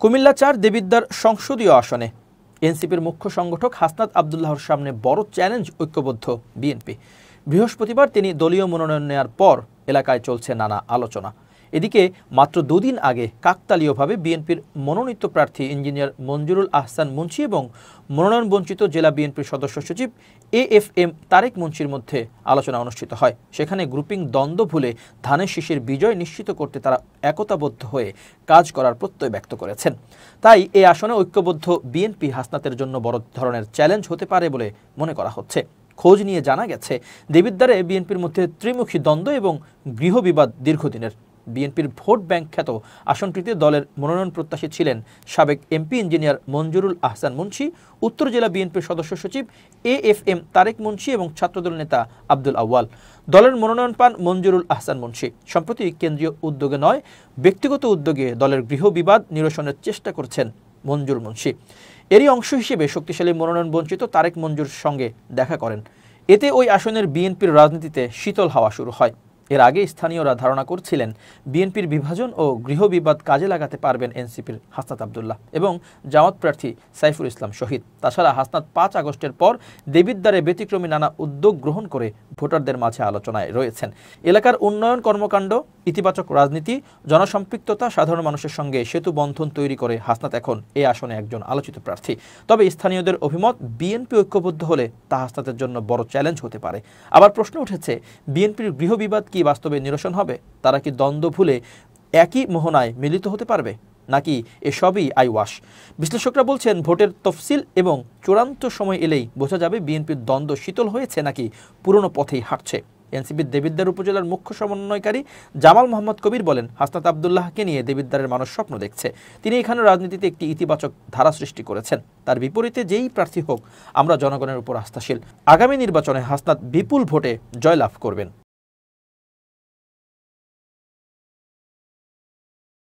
কুমিল্লা-৪ দেবিদ্বার সংসদীয় আসনে এনসিপির মুখ্য সংগঠক হাসনাত আব্দুল্লাহর সামনে বড় চ্যালেঞ্জ ঐক্যবদ্ধ বিএনপি। বৃহস্পতিবার তিনি দলীয় মনোনয়ন নেয়ার পর এলাকায় চলছে নানা আলোচনা। এদিকে মাত্র দুদিন আগে কাকতালীয়ভাবে বিএনপির মনোনীত প্রার্থী ইঞ্জিনিয়ার মঞ্জুরুল আহসান মুন্সি এবং মনোনয়ন বঞ্চিত জেলা বিএনপির সদস্য সচিব AFM তারেক মুন্সির মধ্যে আলোচনা অনুষ্ঠিত হয়। সেখানে গ্রুপিং দ্বন্দ্ব ভুলে ধানের শীষের বিজয় নিশ্চিত করতে তারা একতাবদ্ধ হয়ে কাজ করার প্রত্যয় ব্যক্ত করেছেন। তাই এই আসনে ঐক্যবদ্ধ বিএনপি হাসনাতের জন্য বড় ধরনের চ্যালেঞ্জ হতে পারে বলে মনে করা হচ্ছে। খোঁজ নিয়ে জানা গেছে, দেবিদ্বারে বিএনপির মধ্যে ত্রিমুখী দ্বন্দ্ব এবং গৃহবিবাদ দীর্ঘদিনের। বিএনপির ভোট ব্যাংক খ্যাত আসনটিতে দলের মনোনয়ন প্রত্যাশী ছিলেন সাবেক এমপি ইঞ্জিনিয়ার মঞ্জুরুল আহসান মুন্সি, উত্তর জেলা বিএনপির সদস্য সচিব AFM তারেক মুন্সি এবং ছাত্রদল নেতা আব্দুল আউয়াল। দলের মনোনয়ন পান মঞ্জুরুল আহসান মুন্সি। সম্প্রতি কেন্দ্রীয় উদ্যোগে নয়, ব্যক্তিগত উদ্যোগে দলের গৃহবিবাদ নিরসনের চেষ্টা করছেন মঞ্জুর মুন্সি। এরই অংশ হিসেবে শক্তিশালী মনোনয়ন বঞ্চিত তারেক মঞ্জুর সঙ্গে দেখা করেন। এতে ওই আসনের বিএনপির রাজনীতিতে শীতল হাওয়া শুরু হয়। এর আগে স্থানীয়রা ধারণা করছিলেন বিএনপির বিভাজন ও গৃহবিবাদ কাজে লাগাতে পারবেন এনসিপির হাসনাত আব্দুল্লাহ এবং জামাত প্রার্থী সাইফুল ইসলাম শহীদ। তাছাড়া হাসনাত ৫ আগস্টের পর দেবিদ্বারে ব্যতিক্রমী নানা উদ্যোগ গ্রহণ করে ভোটারদের মাঝে আলোচনায় রয়েছেন। এলাকার উন্নয়ন কর্মকাণ্ড, ইতিবাচক রাজনীতি, জনসম্পৃক্ততা, সাধারণ মানুষের সঙ্গে সেতু বন্ধন তৈরি করে হাসনাত এখন এই আসনে একজন আলোচিত প্রার্থী। তবে স্থানীয়দের অভিমত, বিএনপি ঐক্যবদ্ধ হলে তা হাসনাতের জন্য বড় চ্যালেঞ্জ হতে পারে। আবার প্রশ্ন উঠেছে, বিএনপির গৃহবিবাদ কি বাস্তবে নিরসন হবে? তারা কি দ্বন্দ্ব ভুলে একই মোহনায় মিলিত হতে পারবে, নাকি এসবই আইওয়াশ? বিশ্লেষকরা বলছেন, ভোটের তফসিল এবং চূড়ান্ত সময় এলেই বোঝা যাবে বিএনপির দ্বন্দ্ব শীতল হয়েছে নাকি পুরনো পথেই হাঁটছে। এনসিপির দেবিদ্বার উপজেলার মুখ্য সমন্বয়কারী জামাল মোহাম্মদ কবির বলেন, হাসনাত আব্দুল্লাহকে নিয়ে দেবিদ্বারের মানুষ স্বপ্ন দেখছে। তিনি এখানে রাজনীতিতে একটি ইতিবাচক ধারা সৃষ্টি করেছেন। তার বিপরীতে যেই প্রার্থী হোক, আমরা জনগণের উপর আস্থাশীল। আগামী নির্বাচনে হাসনাত বিপুল ভোটে জয়লাভ করবেন।